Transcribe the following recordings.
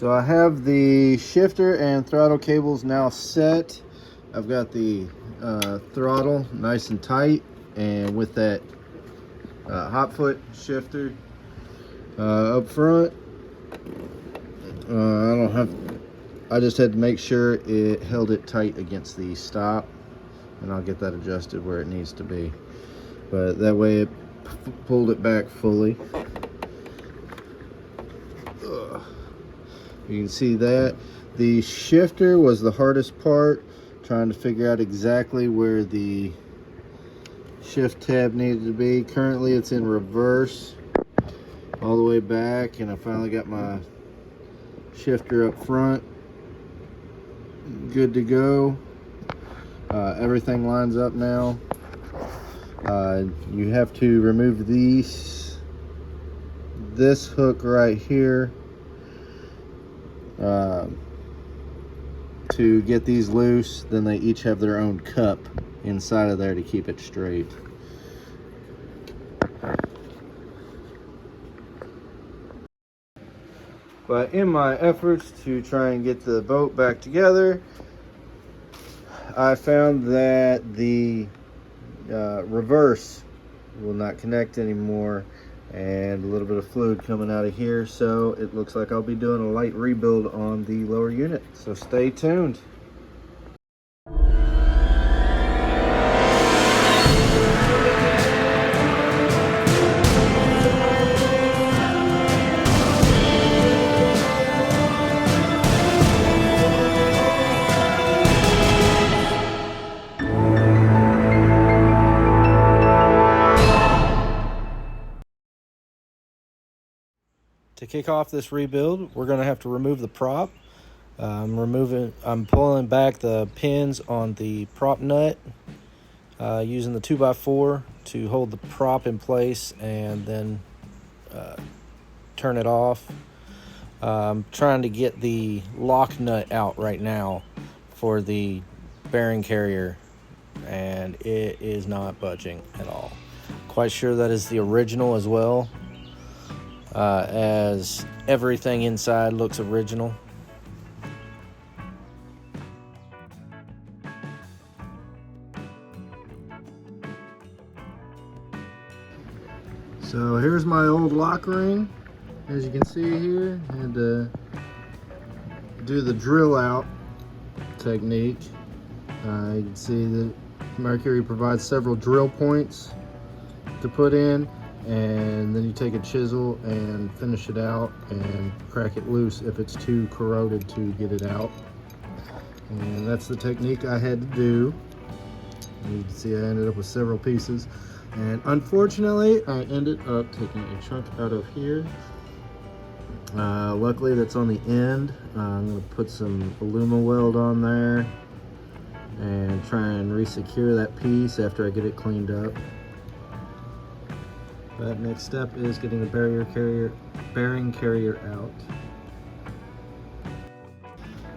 So I have the shifter and throttle cables now set. I've got the throttle nice and tight, and with that hot foot shifter up front, I just had to make sure it held it tight against the stop, and I'll get that adjusted where it needs to be. But that way it pulled it back fully. You can see that the shifter was the hardest part, trying to figure out exactly where the shift tab needed to be. Currently it's in reverse all the way back, and I finally got my shifter up front good to go. Everything lines up now. You have to remove this hook right here to get these loose. Then they each have their own cup inside of there to keep it straight. But in my efforts to try and get the boat back together, I found that the reverse will not connect anymore, and a little bit of fluid coming out of here, so it looks like I'll be doing a light rebuild on the lower unit, so stay tuned. To kick off this rebuild, we're going to have to remove the prop. I'm pulling back the pins on the prop nut using the 2x4 to hold the prop in place, and then turn it off. I'm trying to get the lock nut out right now for the bearing carrier, and it is not budging at all. Quite sure that is the original as well. As everything inside looks original. So here's my old lock ring. As you can see here, I had to do the drill out technique. You can see that Mercury provides several drill points to put in, and then you take a chisel and finish it out and crack it loose if it's too corroded to get it out. And that's the technique I had to do. And you can see I ended up with several pieces, and unfortunately I ended up taking a chunk out of here. Luckily that's on the end. I'm going to put some aluminum weld on there and try and re-secure that piece after I get it cleaned up. That next step is getting the bearing carrier out.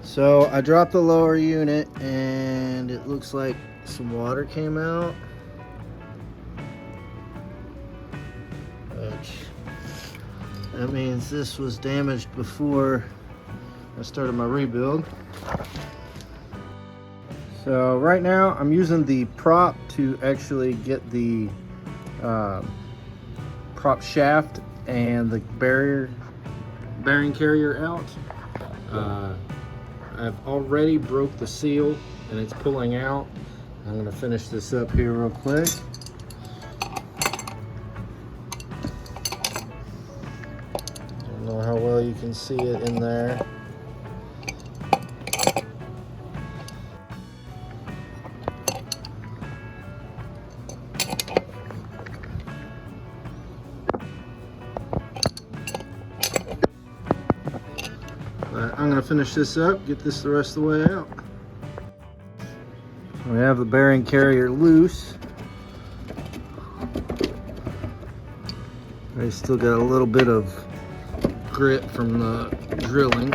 So I dropped the lower unit, and it looks like some water came out, which that means this was damaged before I started my rebuild. So right now I'm using the prop to actually get the prop shaft and the bearing carrier out. I've already broke the seal and it's pulling out. I'm going to finish this up here real quick. Don't know how well you can see it in there. I'm going to finish this up, get this the rest of the way out. We have the bearing carrier loose. I still got a little bit of grit from the drilling.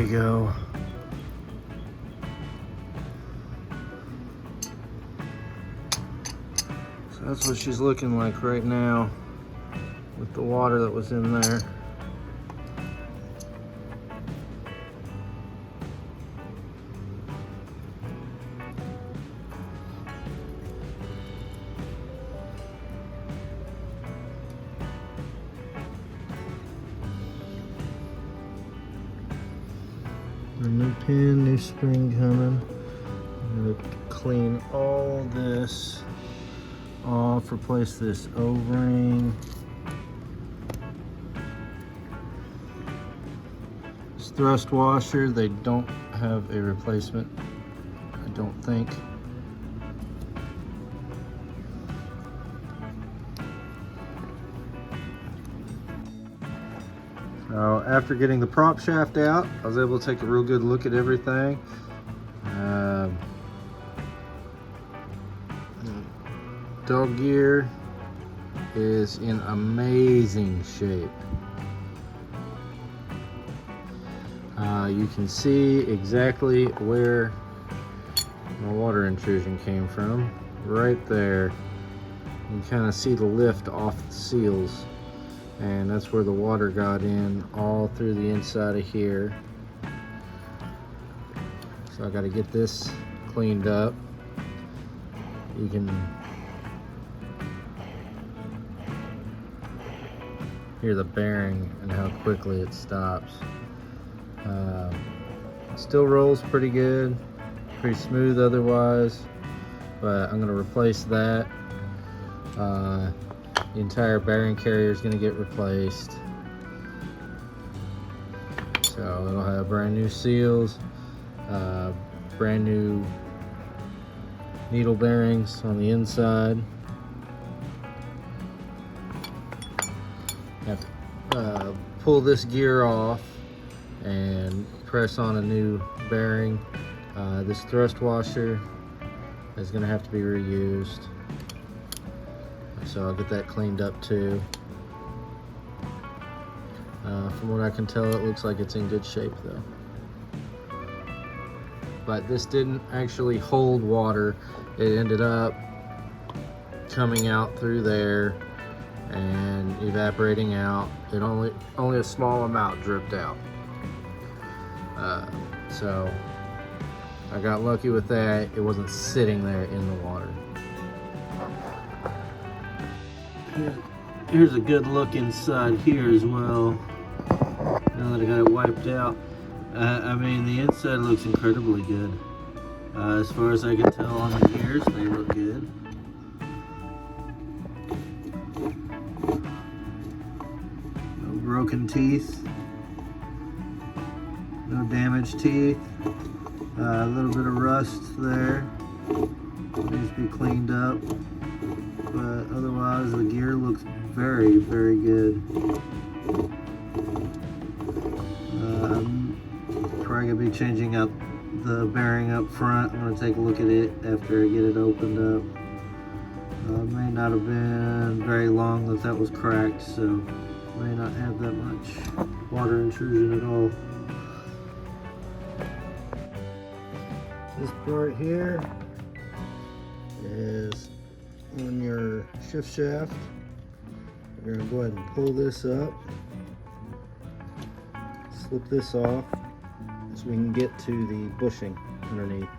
we go. So that's what she's looking like right now with the water that was in there. A new pin, new spring coming. I'm gonna clean all this off, replace this O-ring. This thrust washer, they don't have a replacement, I don't think. So after getting the prop shaft out, I was able to take a real good look at everything. Dog gear is in amazing shape. You can see exactly where my water intrusion came from, right there. You can kind of see the lift off the seals, and that's where the water got in all through the inside of here. So I got to get this cleaned up. You can hear the bearing and how quickly it stops. Still rolls pretty good, pretty smooth otherwise, but I'm going to replace that. The entire bearing carrier is going to get replaced, so it'll have brand new seals, brand new needle bearings on the inside. Have to pull this gear off and press on a new bearing. This thrust washer is going to have to be reused, so I'll get that cleaned up too. From what I can tell, it looks like it's in good shape though. But this didn't actually hold water. It ended up coming out through there and evaporating out. It only a small amount dripped out. So I got lucky with that. It wasn't sitting there in the water. Here's a good look inside here as well. Now that I got it wiped out, I mean, the inside looks incredibly good. As far as I can tell on the gears, they look good. No broken teeth, no damaged teeth. A little bit of rust there, needs to be cleaned up, but otherwise the gear looks very, very good. I'm probably going to be changing out the bearing up front. I'm going to take a look at it after I get it opened up. It may not have been very long that was cracked, so may not have that much water intrusion at all. This part here is on your shift shaft. We're going to go ahead and pull this up, slip this off so we can get to the bushing underneath.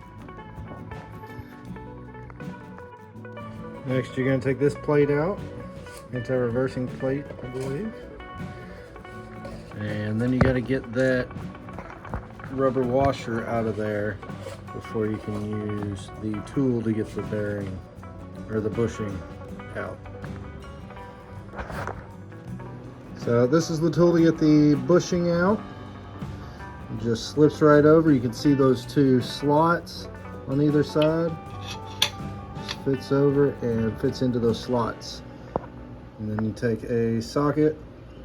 Next, you're going to take this plate out, anti-reversing plate, I believe, and then you got to get that rubber washer out of there before you can use the tool to get the bearing or the bushing out. So this is the tool to get the bushing out. It just slips right over. You can see those two slots on either side. Just fits over and fits into those slots. And then you take a socket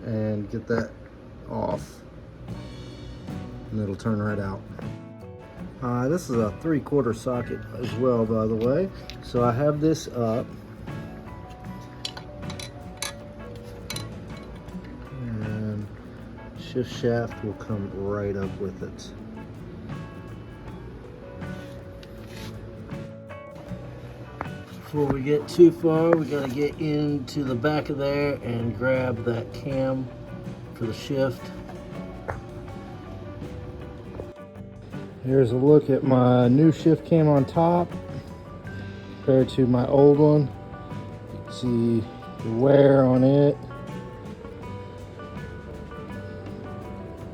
and get that off, and it'll turn right out. This is a 3/4 socket as well, by the way. So I have this up, and shift shaft will come right up with it. Before we get too far, we gotta get into the back of there and grab that cam for the shift. Here's a look at my new shift cam on top compared to my old one. You can see the wear on it.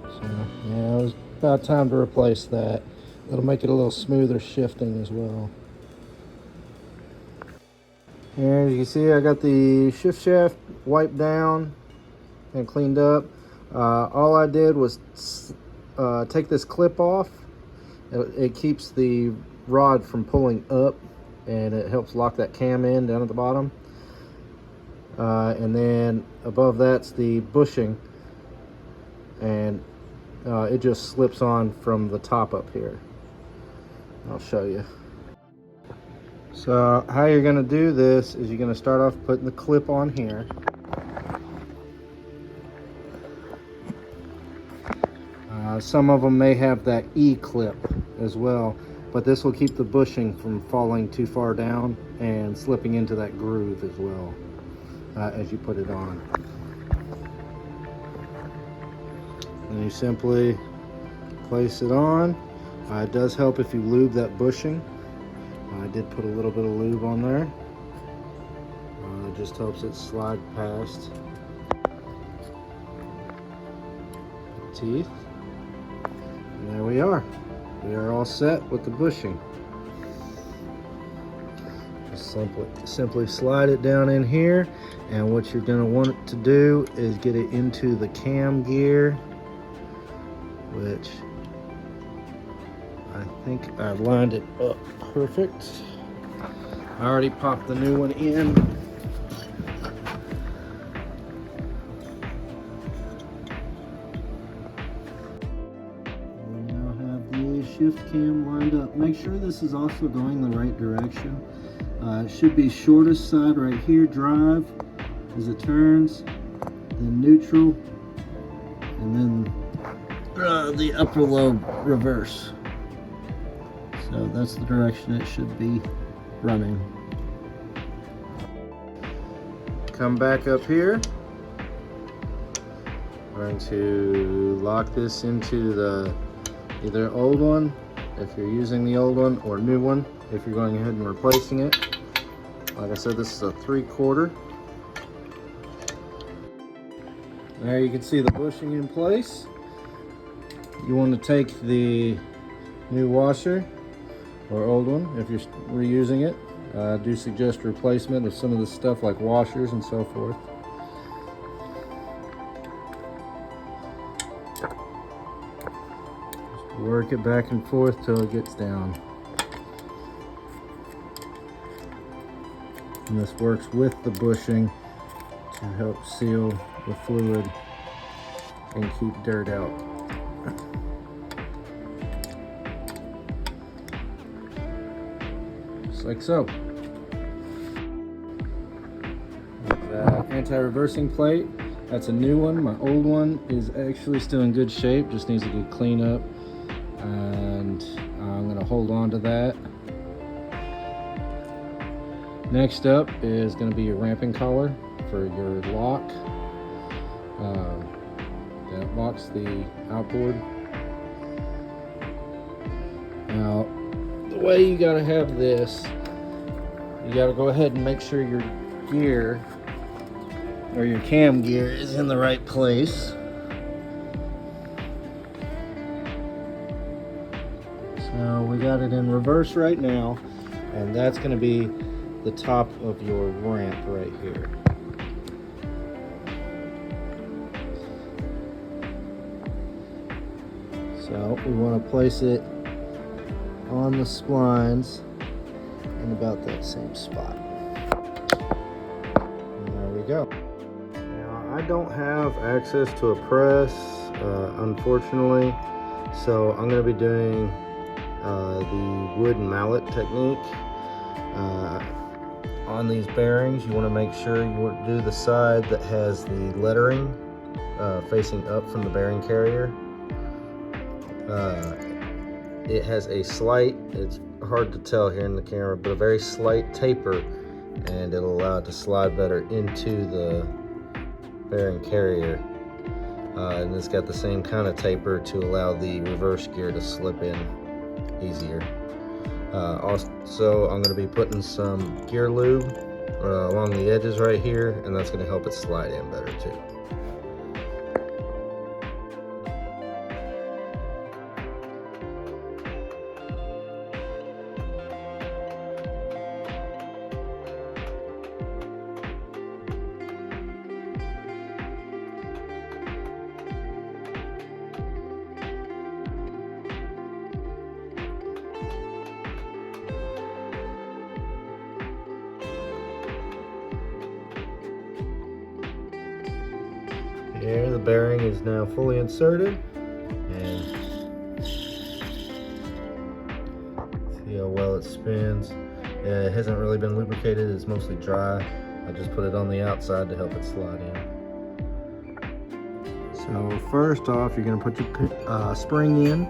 So yeah, it was about time to replace that. It'll make it a little smoother shifting as well. And as you can see, I got the shift shaft wiped down and cleaned up. All I did was take this clip off. It keeps the rod from pulling up, and it helps lock that cam in down at the bottom. And then above that's the bushing, and it just slips on from the top up here. I'll show you. So how you're going to do this is you're going to start off putting the clip on here. Some of them may have that E-clip as well, but this will keep the bushing from falling too far down and slipping into that groove as well as you put it on. And you simply place it on. It does help if you lube that bushing. I did put a little bit of lube on there. It just helps it slide past the teeth. And there we are. We are all set with the bushing. Just simply slide it down in here, and what you're going to want it to do is get it into the cam gear, which I think I lined it up perfect. I already popped the new one in. Shift cam lined up. Make sure this is also going the right direction. It should be shortest side right here, drive, as it turns, then neutral, and then the upper lobe reverse. So that's the direction it should be running. Come back up here. We're going to lock this into the either old one if you're using the old one, or new one if you're going ahead and replacing it. Like I said, this is a 3/4. There you can see the bushing in place. You want to take the new washer or old one if you're reusing it. I do suggest replacement of some of the stuff like washers and so forth. Work it back and forth till it gets down. And this works with the bushing to help seal the fluid and keep dirt out. Just like so. The anti-reversing plate, that's a new one. My old one is actually still in good shape, just needs a good clean up. And I'm going to hold on to that. Next up is going to be your ramping collar for your lock. That locks the outboard. Now, the way you got to have this, you got to go ahead and make sure your gear or your cam gear is in the right place. So we got it in reverse right now, and that's going to be the top of your ramp right here. So we want to place it on the splines in about that same spot. And there we go. Now I don't have access to a press, unfortunately, so I'm going to be doing the wood mallet technique. On these bearings, you want to make sure you do the side that has the lettering facing up from the bearing carrier. It has a slight, it's hard to tell here in the camera, but a very slight taper, and it'll allow it to slide better into the bearing carrier. And it's got the same kind of taper to allow the reverse gear to slip in easier. Also, I'm going to be putting some gear lube along the edges right here, and that's going to help it slide in better too. Here, the bearing is now fully inserted, and see how well it spins. It hasn't really been lubricated, it's mostly dry. I just put it on the outside to help it slide in. So first off, you're going to put your spring in.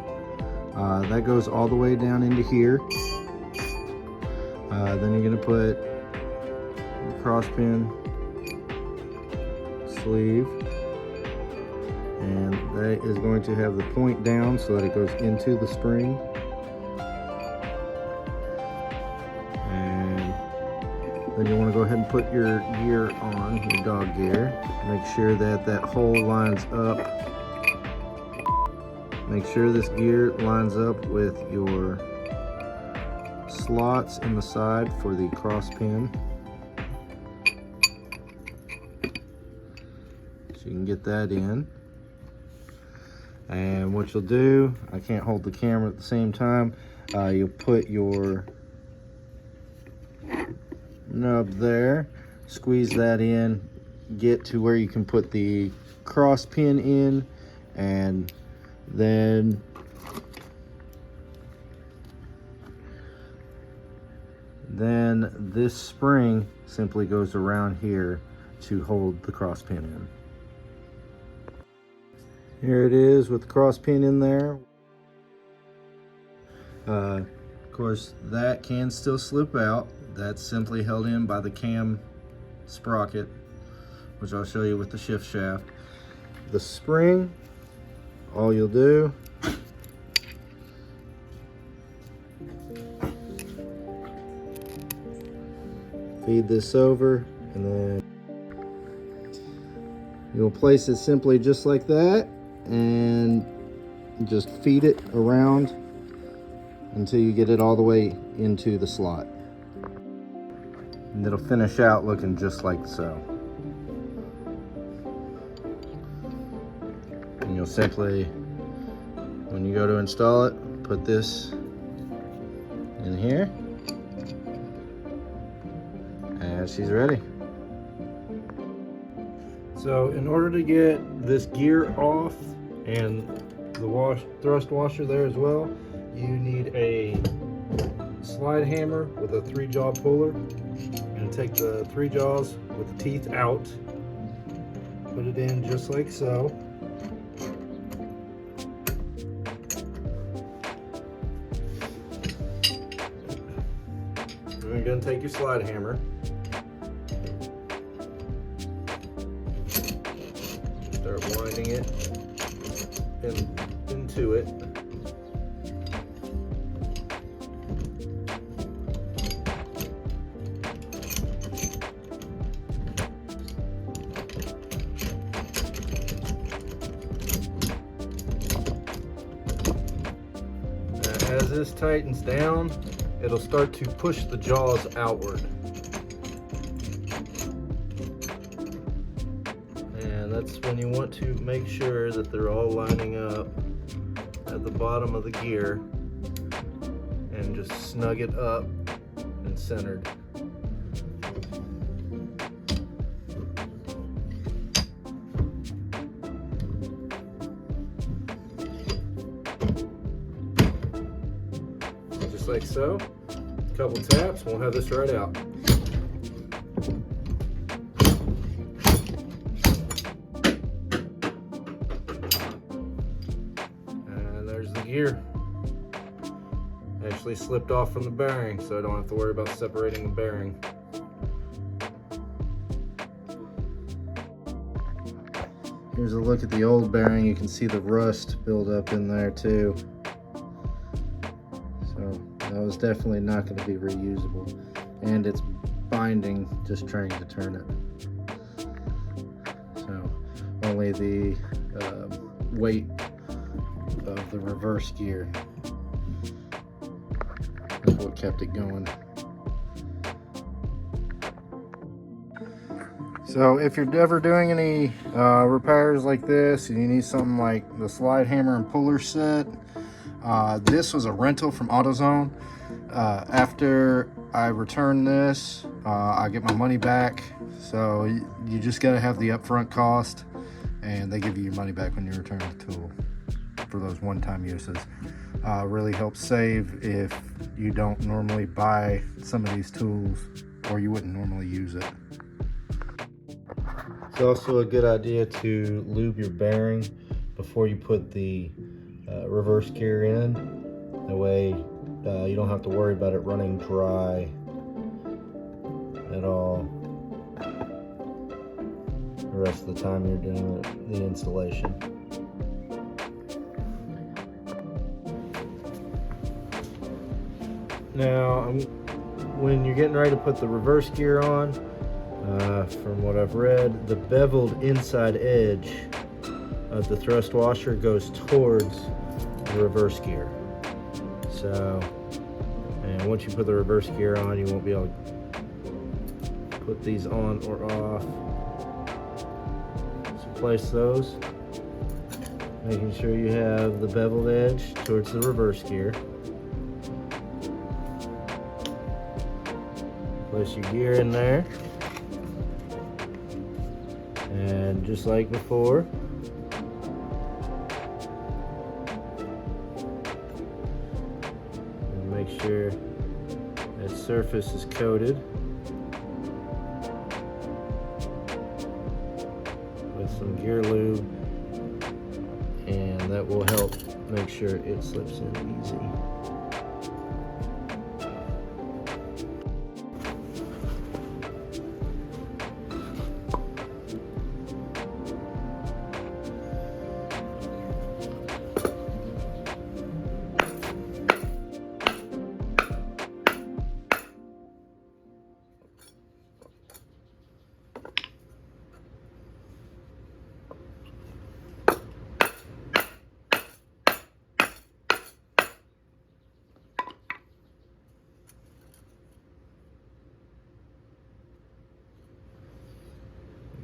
That goes all the way down into here. Then you're going to put your cross pin sleeve. And that is going to have the point down so that it goes into the spring. And then you want to go ahead and put your gear on, your dog gear. Make sure that that hole lines up. Make sure this gear lines up with your slots in the side for the cross pin. So you can get that in. And what you'll do, I can't hold the camera at the same time, you'll put your nub there, squeeze that in, get to where you can put the cross pin in, and then this spring simply goes around here to hold the cross pin in. Here it is with the cross pin in there. Of course, that can still slip out. That's simply held in by the cam sprocket, which I'll show you with the shift shaft. The spring, all you'll do feed this over, and then you'll place it simply just like that, and just feed it around until you get it all the way into the slot. And it'll finish out looking just like so. And you'll simply, when you go to install it, put this in here, and she's ready. So in order to get this gear off and the thrust washer there as well, you need a slide hammer with a 3-jaw puller, and take the 3 jaws with the teeth out, put it in just like so. You're going to take your slide hammer, start winding it into it. As this tightens down, it'll start to push the jaws outward. And that's when you want to make sure that they're all lining up at the bottom of the gear, and just snug it up and centered. Just like so. A couple taps, we'll have this right out. gear actually slipped off from the bearing, so I don't have to worry about separating the bearing. Here's a look at the old bearing. You can see the rust build up in there too. So that was definitely not going to be reusable. And it's binding just trying to turn it. So only the weight of the reverse gear is what kept it going. So if you're ever doing any repairs like this and you need something like the slide hammer and puller set, this was a rental from AutoZone. After I return this, I get my money back. So you just gotta have the upfront cost, and they give you your money back when you return the tool for those one-time uses. Really helps save if you don't normally buy some of these tools or you wouldn't normally use it. It's also a good idea to lube your bearing before you put the reverse gear in. That way you don't have to worry about it running dry at all the rest of the time you're doing the installation. Now, when you're getting ready to put the reverse gear on, from what I've read, the beveled inside edge of the thrust washer goes towards the reverse gear. So, and once you put the reverse gear on, you won't be able to put these on or off. So place those, making sure you have the beveled edge towards the reverse gear. Place your gear in there. And just like before, make sure that surface is coated with some gear lube, and that will help make sure it slips in easy.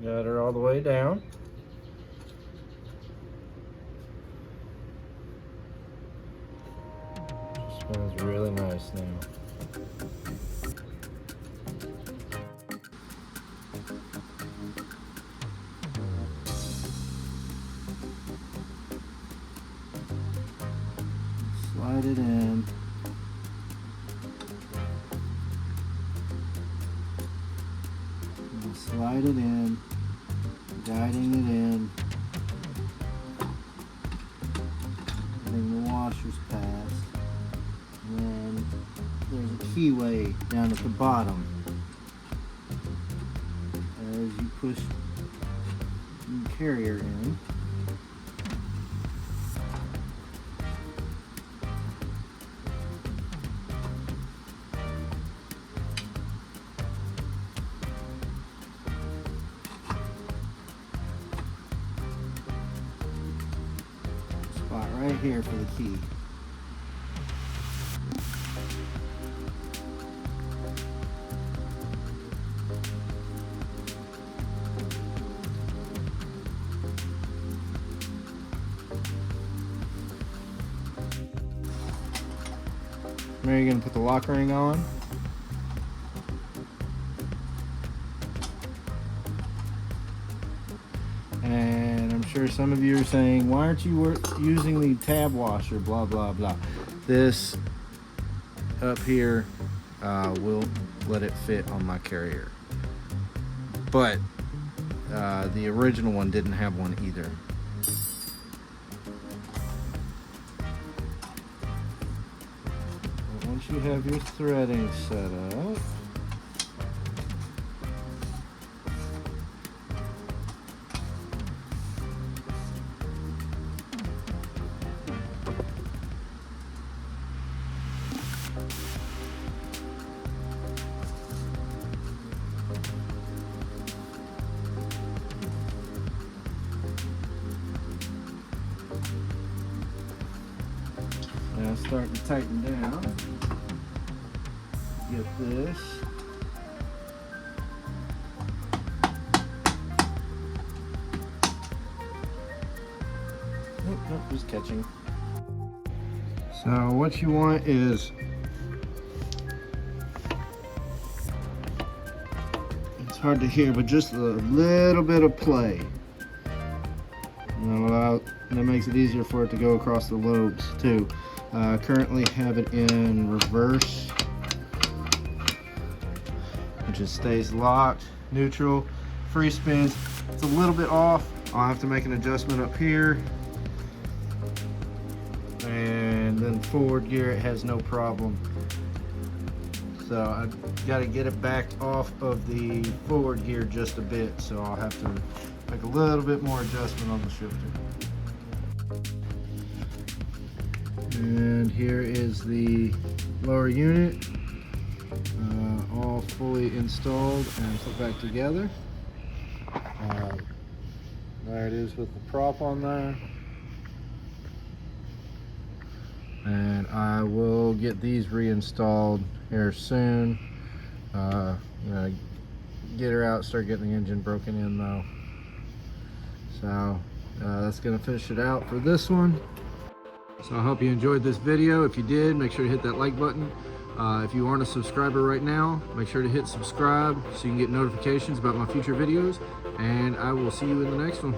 Got her all the way down. Smells really nice now. Slide it in. And slide it in, guiding it in. Letting the washers pass. And then there's a keyway down at the bottom. As you push the carrier in. Spot right here for the key. Now you're going to put the lock ring on. And I'm sure some of you are saying, why aren't you using the tab washer, blah, blah, blah. This up here will let it fit on my carrier. But the original one didn't have one either. you have your threading set up. Now starting to tighten down. Get this. Nope, just catching. So what you want is, it's hard to hear, but just a little bit of play. And that makes it easier for it to go across the lobes too. Currently have it in reverse, which just stays locked. Neutral, free spins. It's a little bit off. I'll have to make an adjustment up here. And then forward gear, it has no problem. So I've got to get it back off of the forward gear just a bit. So I'll have to make a little bit more adjustment on the shifter. And here is the lower unit, all fully installed and put back together. There it is with the prop on there. And I will get these reinstalled here soon. Get her out, start getting the engine broken in though. So that's gonna finish it out for this one. So I hope you enjoyed this video. If you did, make sure to hit that like button. If you aren't a subscriber right now, make sure to hit subscribe so you can get notifications about my future videos. And I will see you in the next one.